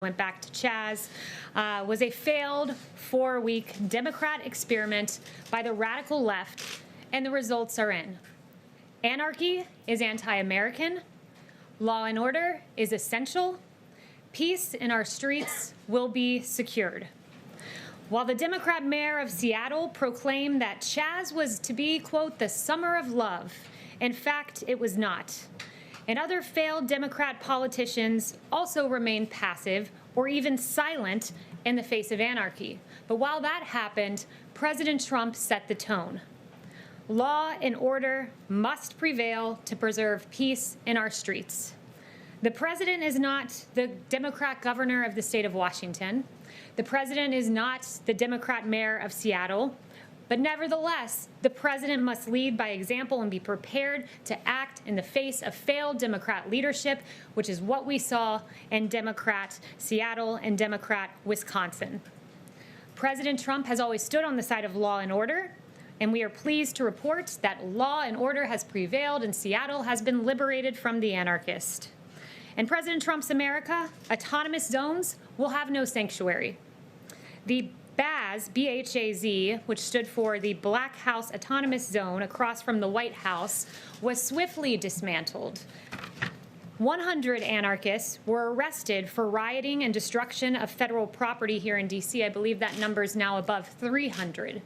went back to Chaz, was a failed 4-week Democrat experiment by the radical left, and the results are in. Anarchy is anti-American. Law and order is essential. Peace in our streets will be secured. While the Democrat mayor of Seattle proclaimed that Chaz was to be, quote, the summer of love, in fact, it was not. And other failed Democrat politicians also remain passive or even silent in the face of anarchy. But while that happened, President Trump set the tone. Law and order must prevail to preserve peace in our streets. The president is not the Democrat governor of the state of Washington. The president is not the Democrat mayor of Seattle. But nevertheless, the president must lead by example and be prepared to act in the face of failed Democrat leadership, which is what we saw in Democrat Seattle and Democrat Wisconsin. President Trump has always stood on the side of law and order, and we are pleased to report that law and order has prevailed and Seattle has been liberated from the anarchists. In President Trump's America, autonomous zones will have no sanctuary. The BHAZ, which stood for the Black House Autonomous Zone across from the White House, was swiftly dismantled. 100 anarchists were arrested for rioting and destruction of federal property here in D.C. I believe that number is now above 300.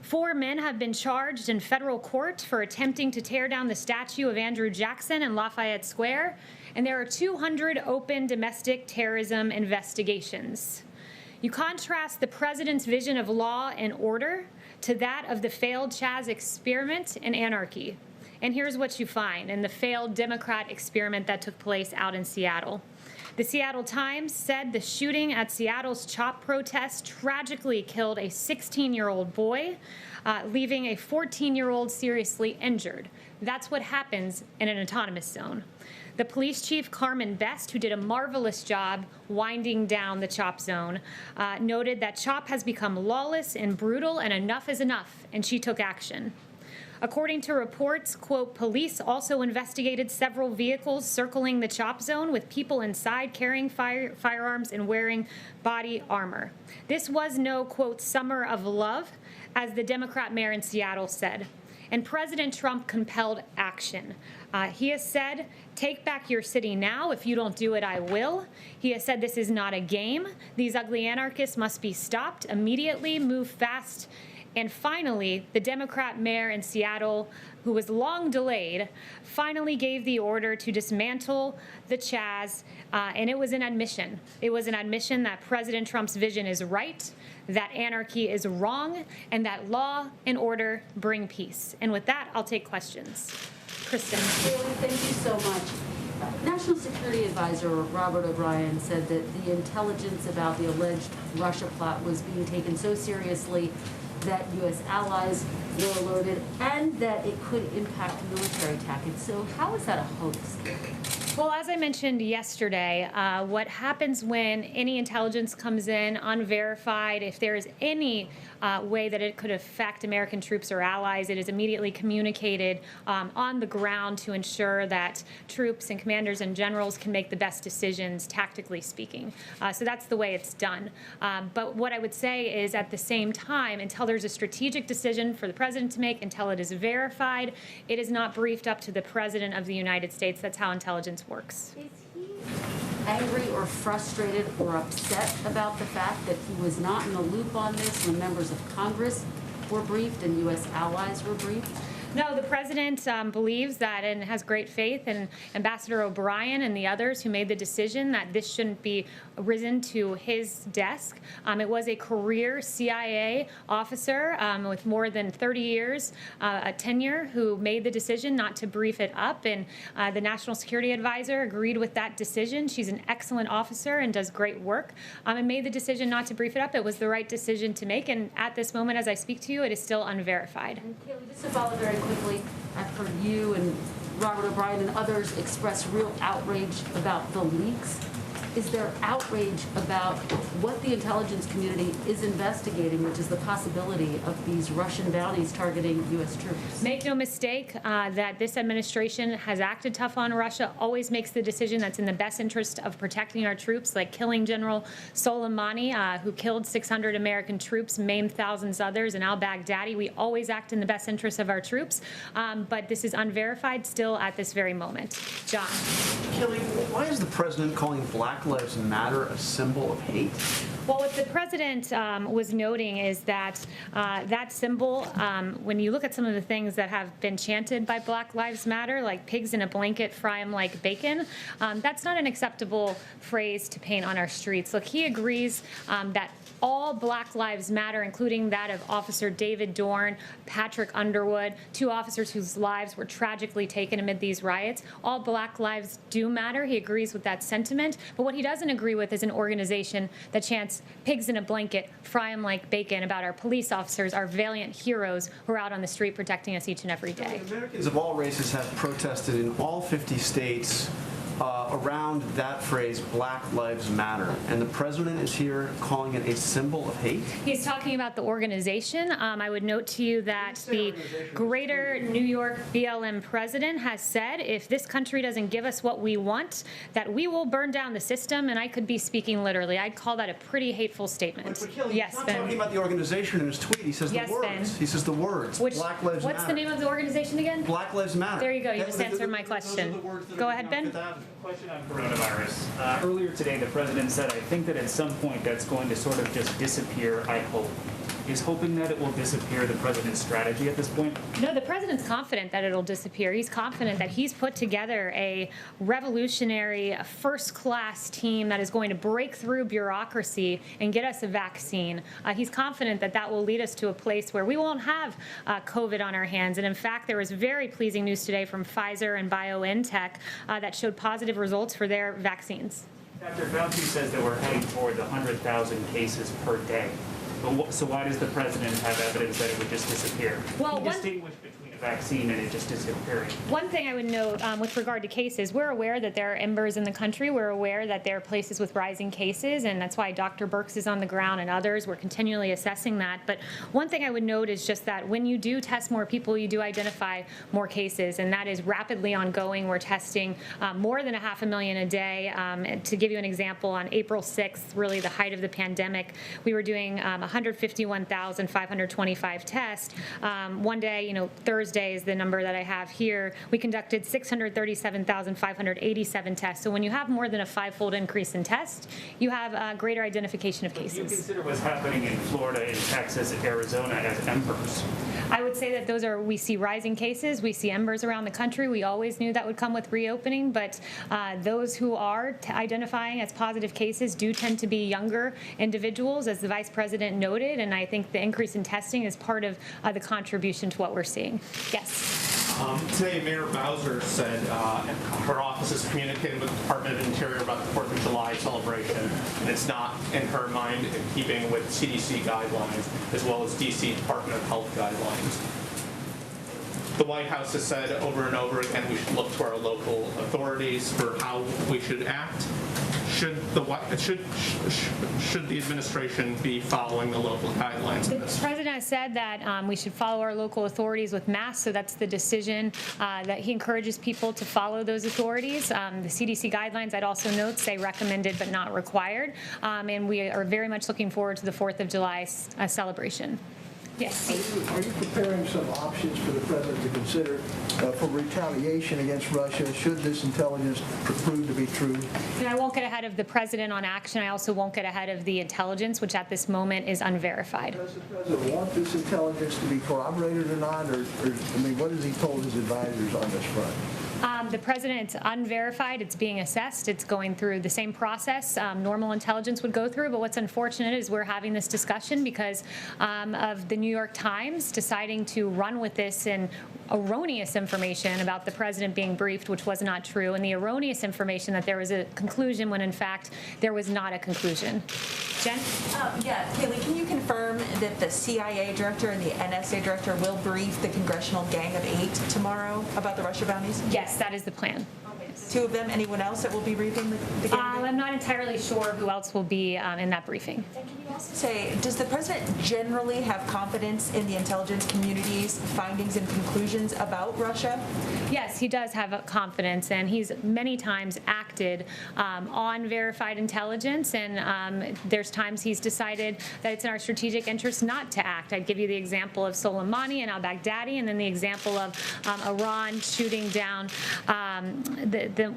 4 men have been charged in federal court for attempting to tear down the statue of Andrew Jackson in Lafayette Square, and there are 200 open domestic terrorism investigations. You contrast the president's vision of law and order to that of the failed Chaz experiment and anarchy. And here's what you find in the failed Democrat experiment that took place out in Seattle. The Seattle Times said the shooting at Seattle's CHOP protest tragically killed a 16-year-old boy, leaving a 14-year-old seriously injured. That's what happens in an autonomous zone. The police chief, Carmen Best, who did a marvelous job winding down the CHOP zone, noted that CHOP has become lawless and brutal and enough is enough, and she took action. According to reports, quote, police also investigated several vehicles circling the CHOP zone with people inside carrying firearms and wearing body armor. This was no, quote, summer of love, as the Democrat mayor in Seattle said. And President Trump compelled action. He has said, take back your city now. If you don't do it, I will. He has said this is not a game. These ugly anarchists must be stopped immediately, move fast. And finally, the Democrat mayor in Seattle, who was long delayed, finally gave the order to dismantle the Chaz, and it was an admission. It was an admission that President Trump's vision is right, that anarchy is wrong, and that law and order bring peace. And with that, I'll take questions. Kristen. Kayleigh, thank you so much. National Security Advisor Robert O'Brien said that the intelligence about the alleged Russia plot was being taken so seriously that U.S. allies were alerted and that it could impact military tactics. So how is that a hoax? Well, as I mentioned yesterday, what happens when any intelligence comes in unverified, if there is any way that it could affect American troops or allies, it is immediately communicated on the ground to ensure that troops and commanders and generals can make the best decisions, tactically speaking. So that's the way it's done. But what I would say is at the same time, until there's a strategic decision for the president to make, until it is verified, it is not briefed up to the president of the United States. That's how intelligence works. Is he angry or frustrated or upset about the fact that he was not in the loop on this when members of Congress were briefed and U.S. allies were briefed? No, the president believes that and has great faith in Ambassador O'Brien and the others who made the decision that this shouldn't be risen to his desk. It was a career CIA officer with more than 30 years tenure who made the decision not to brief it up, and the National Security Advisor agreed with that decision. She's an excellent officer and does great work, and made the decision not to brief it up. It was the right decision to make, and at this moment, as I speak to you, it is still unverified. And Kayleigh, just to follow very quickly, I've heard you and Robert O'Brien and others express real outrage about the leaks. is there outrage about what the intelligence community is investigating, which is the possibility of these Russian bounties targeting U.S. troops? Make no mistake that this administration has acted tough on Russia, always makes the decision that's in the best interest of protecting our troops, like killing General Soleimani, who killed 600 American troops, maimed thousands others, and al-Baghdadi. We always act in the best interest of our troops, but this is unverified still at this very moment. John. Kayleigh, why is the president calling Black Lives Matter a symbol of hate? Well, what the president was noting is that that symbol, when you look at some of the things that have been chanted by Black Lives Matter, like pigs in a blanket, fry 'em like bacon, that's not an acceptable phrase to paint on our streets. Look, he agrees that all Black Lives Matter, including that of Officer David Dorn, Patrick Underwood, 2 officers whose lives were tragically taken amid these riots. All Black lives do matter. He agrees with that sentiment. But what he doesn't agree with is an organization that chants pigs in a blanket, fry 'em like bacon about our police officers, our valiant heroes who are out on the street protecting us each and every day. Americans of all races have protested in all 50 states around that phrase, Black Lives Matter, and the president is here calling it a symbol of hate? He's talking about the organization. I would note to you that the Greater New York BLM president has said if this country doesn't give us what we want, that we will burn down the system, and I could be speaking literally. I'd call that a pretty hateful statement. But Kayleigh, Yes, he's not Ben. talking about the organization in his tweet. He says Yes, the words. Ben. He says the words. Black Lives Matter. What's the name of the organization again? Black Lives Matter. There you go. You just Those are answered my those are the question. words that are Go being ahead, on Ben. Fifth Avenue. Question on coronavirus. Earlier today, the president said, I think that at some point that's going to sort of just disappear, I hope. Is hoping that it will disappear the president's strategy at this point? No, the president's confident that it'll disappear. He's confident that he's put together a revolutionary, first-class team that is going to break through bureaucracy and get us a vaccine. He's confident that that will lead us to a place where we won't have COVID on our hands. And in fact, there was very pleasing news today from Pfizer and BioNTech that showed positive results for their vaccines. Dr. Fauci says that we're heading toward the 100,000 cases per day. But so why does the president have evidence that it would just disappear? Well, he distinguished between a vaccine and it just disappearing. One thing I would note with regard to cases, we're aware that there are embers in the country. We're aware that there are places with rising cases, and that's why Dr. Birx is on the ground and others. We're continually assessing that. But one thing I would note is just that when you do test more people, you do identify more cases, and that is rapidly ongoing. We're testing more than 500,000 a day. To give you an example, on April 6th, really the height of the pandemic, we were doing 151,525 tests. One day, Thursday is the number that I have here. We conducted 637,587 tests. So when you have more than a 5-fold increase in tests, you have a greater identification of Do you cases. consider what's happening in Florida, in Texas, and Arizona as embers? I would say that we see rising cases, we see embers around the country. We always knew that would come with reopening, but those who are identifying as positive cases do tend to be younger individuals, as the vice president noted, and I think the increase in testing is part of the contribution to what we're seeing. Yes. Today, Mayor Bowser said her office has communicated with the Department of Interior about the 4th of July celebration, and it's not, in her mind, in keeping with CDC guidelines, as well as D.C. Department of Health guidelines. The White House has said over and over again we should look to our local authorities for how we should act. Should the administration be following the local guidelines in The this? president has said that we should follow our local authorities with masks, so that's the decision that he encourages people to follow those authorities. The CDC guidelines, I'd also note, say recommended but not required, and we are very much looking forward to the 4th of July celebration. Yes. Are you preparing some options for the president to consider for retaliation against Russia should this intelligence prove to be true? And I won't get ahead of the president on action. I also won't get ahead of the intelligence, which at this moment is unverified. Does the president want this intelligence to be corroborated or not? Or what has he told his advisors on this front? The president, it's unverified. It's being assessed. It's going through the same process normal intelligence would go through. But what's unfortunate is we're having this discussion because of the New York Times deciding to run with this and erroneous information about the president being briefed, which was not true, and the erroneous information that there was a conclusion when, in fact, there was not a conclusion. Jen? Yeah, Kayleigh, can you confirm that the CIA director and the NSA director will brief the Congressional Gang of 8 tomorrow about the Russia bounties? Yes, that is the plan. Okay, so two of them. Anyone else that will be briefing the candidate? I'm not entirely sure who else will be in that briefing. And can you also say, does the president generally have confidence in the intelligence community's findings and conclusions about Russia? Yes, he does have confidence, and he's many times acted on verified intelligence, and there's times he's decided that it's in our strategic interest not to act. I'd give you the example of Soleimani and al-Baghdadi, and then the example of Iran shooting down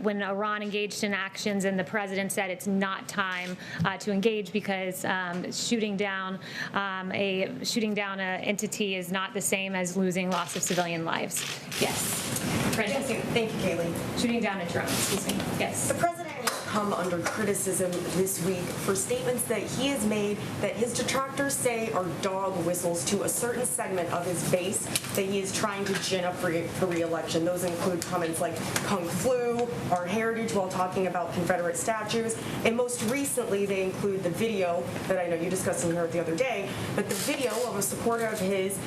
when Iran engaged in actions, and the president said it's not time to engage because shooting down an entity is not the same as losing loss of civilian lives. Yes. Thank you, Kayleigh. Shooting down a drone, excuse me. Yes. The president has come under criticism this week for statements that he has made that his detractors say are dog whistles to a certain segment of his base that he is trying to gin up for re-election. Those include comments like Kung Flu, our heritage, while talking about Confederate statues. And most recently, they include the video that I know you discussed in here the other day, but the video of a supporter of his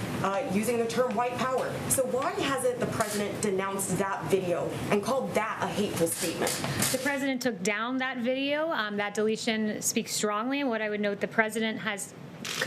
using the term white power. So why hasn't the president denounced that video and called that a hateful statement? The president took down that video. That deletion speaks strongly. And what I would note, the president has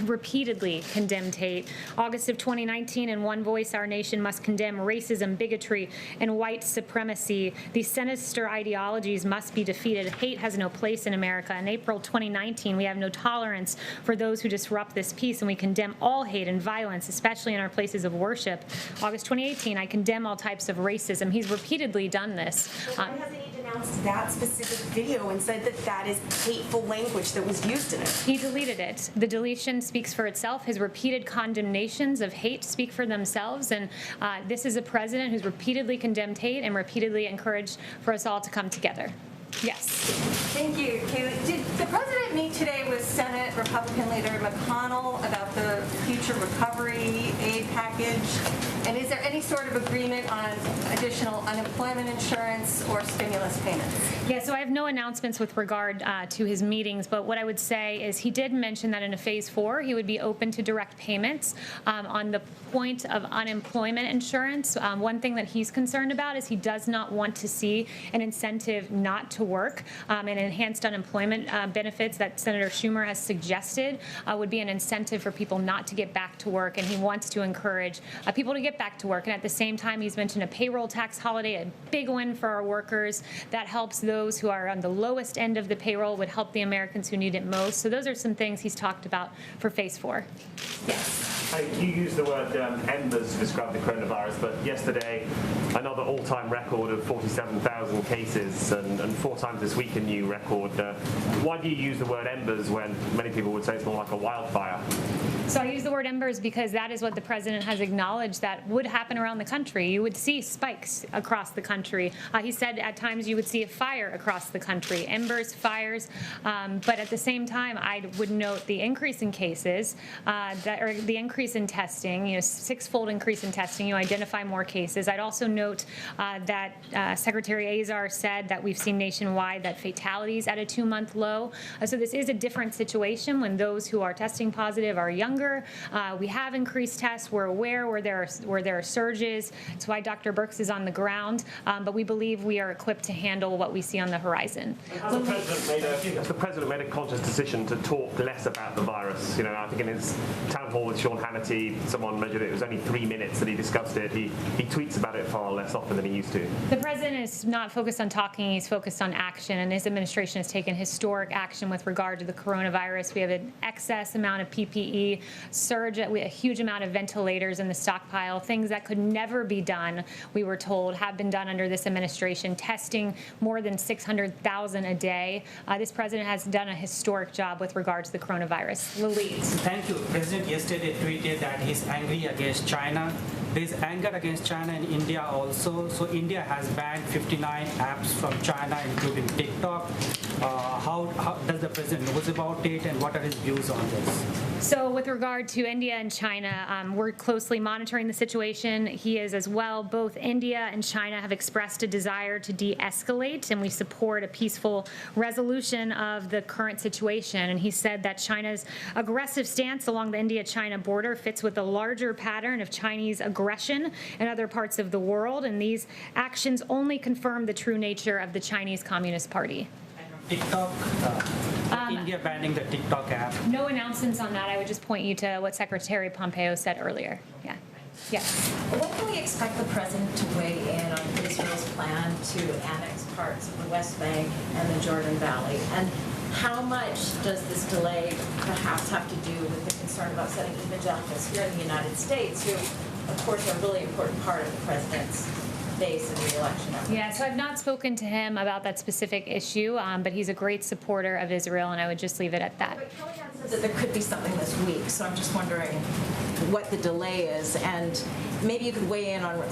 repeatedly condemned hate. August of 2019, in one voice, our nation must condemn racism, bigotry, and white supremacy. These sinister ideologies must be defeated. Hate has no place in America. In April 2019, we have no tolerance for those who disrupt this peace, and we condemn all hate and violence, especially in our places of worship. August 2018, I condemn all types of racism. He's repeatedly done this. Why hasn't he denounced that specific video and said that that is hateful language that was used in it? He deleted it. The deletion speaks for itself. His repeated condemnations of hate speak for themselves, and this is a president who's repeatedly condemned hate and repeatedly encouraged for us all to come together. Yes. Thank you, Kayleigh. Did the president meet today with Senate Republican leader McConnell about the future recovery aid package? And is there any sort of agreement on additional unemployment insurance or stimulus payments? Yeah, so I have no announcements with regard to his meetings, but what I would say is he did mention that in a phase 4, he would be open to direct payments. On the point of unemployment insurance, one thing that he's concerned about is he does not want to see an incentive not to work, and enhanced unemployment benefits that Senator Schumer has suggested would be an incentive for people not to get back to work, and he wants to encourage people to get back to work. And at the same time, he's mentioned a payroll tax holiday, a big win for our workers that helps those who are on the lowest end of the payroll, would help the Americans who need it most. So those are some things he's talked about for phase 4. Yes. You used the word embers to describe the coronavirus, but yesterday another all-time record of 47,000 cases, and 4 times this week a new record. Why do you use the word embers when many people would say it's more like a wildfire? So I use the word embers because that is what the president has acknowledged that would happen around the country. You would see spikes across the country. He said at times you would see a fire across the country, embers, fires. But at the same time, I would note the increase in cases, or the increase in testing, 6-fold increase in testing. You identify more cases. I'd also note that Secretary Azar said that we've seen nationwide that fatalities at a 2-month low. So this is a different situation when those who are testing positive are younger. We have increased tests. We're aware where there are surges. That's why Dr. Birx is on the ground. But we believe we are equipped to handle what we see on the horizon. Has the president made a conscious decision to talk less about the virus? I think in his town hall with Sean Hannity, someone measured it was only 3 minutes that he discussed it. He tweets about it far less often than he used to. The president is not focused on talking. He's focused on action, and his administration has taken historic action with regard to the coronavirus. We have an excess amount of PPE, surge, a huge amount of ventilators in the stockpile, things that could never be done, we were told, have been done under this administration, testing more than 600,000 a day. This president has done a historic job with regard to the coronavirus. Louise. Thank you. President yesterday tweeted that he's angry against China. There's anger against China in India also. So India has banned 59 apps from China, including TikTok. How does the president knows about it, and what are his views on this? So with regard to India and China, we're closely monitoring the situation. He is as well. Both India and China have expressed a desire to de-escalate, and we support a peaceful resolution of the current situation. And he said that China's aggressive stance along the India-China border fits with a larger pattern of Chinese aggression aggression in other parts of the world, and these actions only confirm the true nature of the Chinese Communist Party. TikTok, India banning the TikTok app. No announcements on that. I would just point you to what Secretary Pompeo said earlier. Yeah. Yes. When can we expect the president to weigh in on Israel's plan to annex parts of the West Bank and the Jordan Valley? And how much does this delay perhaps have to do with the concern about setting evangelicals here in the United States, who, of course, are a really important part of the president's base in the election effort? Yeah, so I've not spoken to him about that specific issue, but he's a great supporter of Israel, and I would just leave it at that. But Kayleigh says that there could be something this week, so I'm just wondering what the delay is, and maybe you could weigh in on,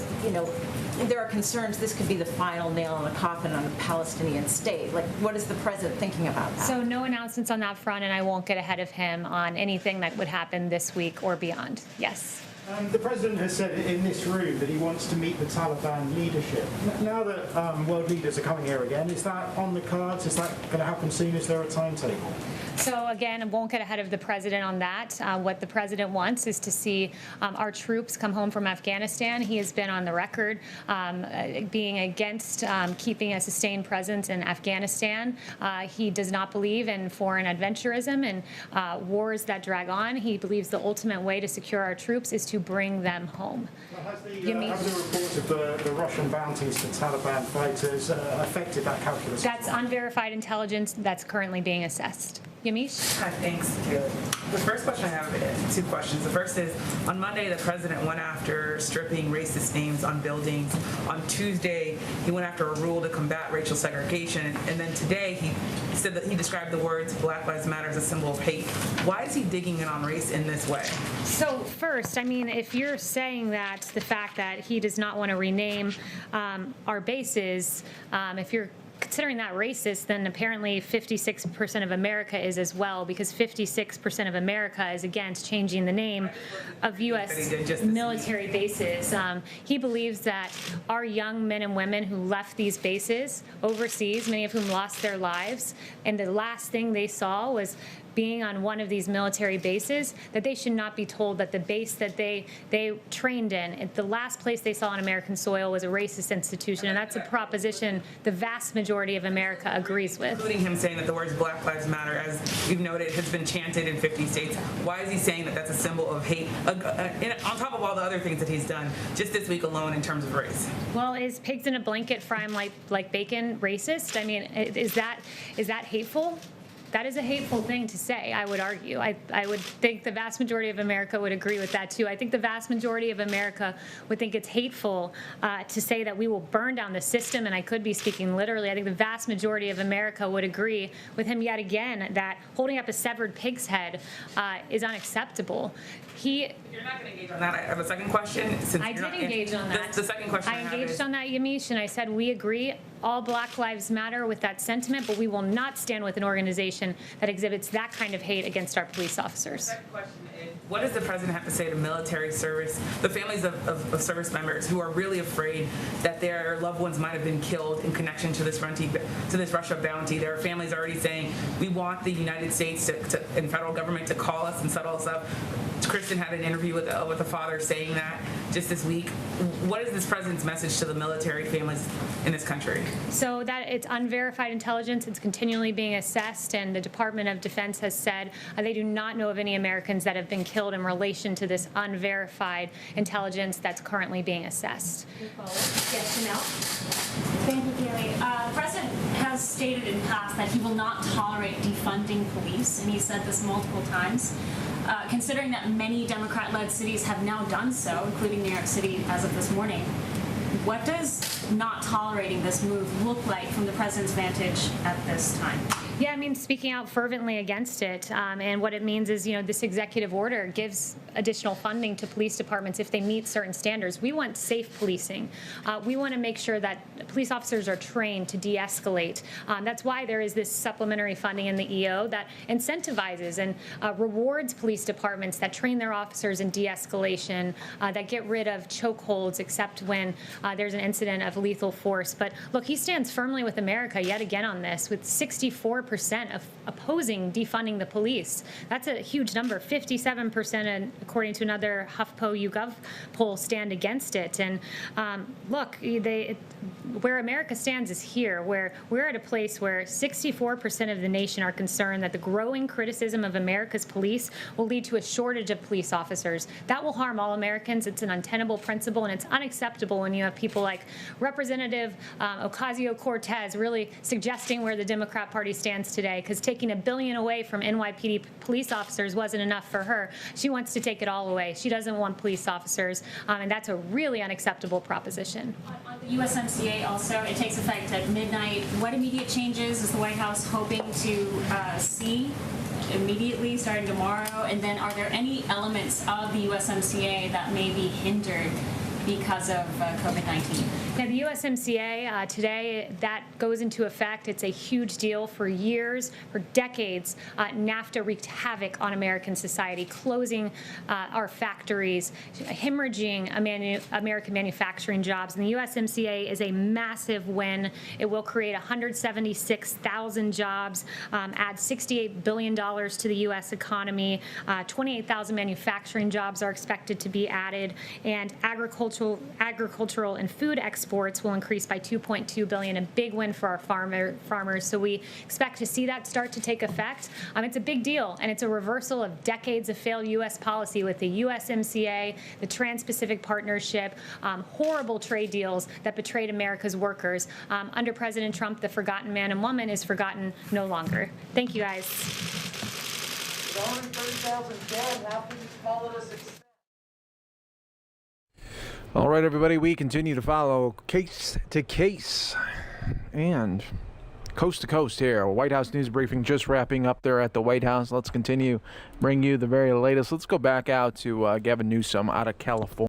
there are concerns this could be the final nail in the coffin on a Palestinian state. Like, what is the president thinking about that? So no announcements on that front, and I won't get ahead of him on anything that would happen this week or beyond. Yes. The president has said in this room that he wants to meet the Taliban leadership. Now that world leaders are coming here again, is that on the cards? Is that going to happen soon? Is there a timetable? So again, I won't get ahead of the president on that. What the president wants is to see our troops come home from Afghanistan. He has been on the record being against keeping a sustained presence in Afghanistan. He does not believe in foreign adventurism and wars that drag on. He believes the ultimate way to secure our troops is to bring them home. Has the report of the Russian bounties to Taliban fighters affected that calculus? That's unverified intelligence that's currently being assessed. Yamish? Hi, thanks, Kayleigh. The first question I have is two questions. The first is, on Monday, the president went after stripping racist names on buildings. On Tuesday, he went after a rule to combat racial segregation. And then today, he said that he described the words Black Lives Matter as a symbol of hate. Why is he digging in on race in this way? So first, I mean, if you're saying that the fact that he does not want to rename our bases, if you're considering that racist, then apparently 56% of America is as well, because 56% of America is against changing the name of U.S. military bases. He believes that our young men and women who left these bases overseas, many of whom lost their lives, and the last thing they saw was being on one of these military bases, that they should not be told that the base that they trained in, the last place they saw on American soil was a racist institution, and that's a proposition the vast majority of America agrees with. Including him saying that the words Black Lives Matter, as we've noted, has been chanted in 50 states. Why is he saying that that's a symbol of hate, on top of all the other things that he's done just this week alone in terms of race? Well, is pigs in a blanket fry 'em like bacon racist? I mean, is that hateful? That is a hateful thing to say, I would argue. I would think the vast majority of America would agree with that, too. I think the vast majority of America would think it's hateful to say that we will burn down the system, and I could be speaking literally. I think the vast majority of America would agree with him yet again that holding up a severed pig's head is unacceptable. You're not going to engage on that. I have a second question. I did engage on that. The second question I engaged on that, Yamish, and I said we agree all Black Lives Matter with that sentiment, but we will not stand with an organization that exhibits that kind of hate against our police officers. The second question is, what does the president have to say to military service, the families of service members who are really afraid that their loved ones might have been killed in connection to this Russia bounty? There are families already saying, we want the United States and federal government to call us and settle us up. Kristen had an interview with a father saying that just this week. What is this president's message to the military families in this country? So that it's unverified intelligence. It's continually being assessed, and the Department of Defense has said they do not know of any Americans that have been killed in relation to this unverified intelligence that's currently being assessed. Yes, Janelle. Thank you, Kayleigh. The president has stated in the past that he will not tolerate defunding police, and he said this multiple times. Considering that many Democrat-led cities have now done so, including New York City as of this morning, what does not tolerating this move look like from the president's vantage at this time? Yeah, I mean, speaking out fervently against it, and what it means is, this executive order gives additional funding to police departments if they meet certain standards. We want safe policing. We want to make sure that police officers are trained to de-escalate. That's why there is this supplementary funding in the EO that incentivizes and rewards police departments that train their officers in de-escalation, that get rid of chokeholds except when there's an incident of lethal force. But look, he stands firmly with America yet again on this, with 64% 54% of opposing defunding the police. That's a huge number. 57%, and according to another HuffPo YouGov poll, stand against it. And look, where America stands is here, where we're at a place where 64% of the nation are concerned that the growing criticism of America's police will lead to a shortage of police officers. That will harm all Americans. It's an untenable principle, and it's unacceptable when you have people like Representative Ocasio-Cortez really suggesting where the Democrat Party stands today, because taking $1 billion away from NYPD police officers wasn't enough for her. She wants to take it all away. She doesn't want police officers, and that's a really unacceptable proposition. On the USMCA also, it takes effect at midnight. What immediate changes is the White House hoping to see immediately starting tomorrow? And then are there any elements of the USMCA that may be hindered because of COVID-19? Yeah, the USMCA today, that goes into effect. It's a huge deal. For years, for decades, NAFTA wreaked havoc on American society, closing our factories, hemorrhaging American manufacturing jobs. And the USMCA is a massive win. It will create 176,000 jobs, add $68 billion to the U.S. economy. 28,000 manufacturing jobs are expected to be added, and agricultural and food exports will increase by $2.2 billion, a big win for our farmers. So we expect to see that start to take effect. It's a big deal, and it's a reversal of decades of failed U.S. policy with the USMCA, the Trans-Pacific Partnership, horrible trade deals that betrayed America's workers. Under President Trump, the forgotten man and woman is forgotten no longer. Thank you, guys. With already 30,000 dead, how can you call it a success? All right, everybody, we continue to follow case to case and coast to coast here. White House news briefing just wrapping up there at the White House. Let's continue bring you the very latest. Let's go back out to Gavin Newsom out of California.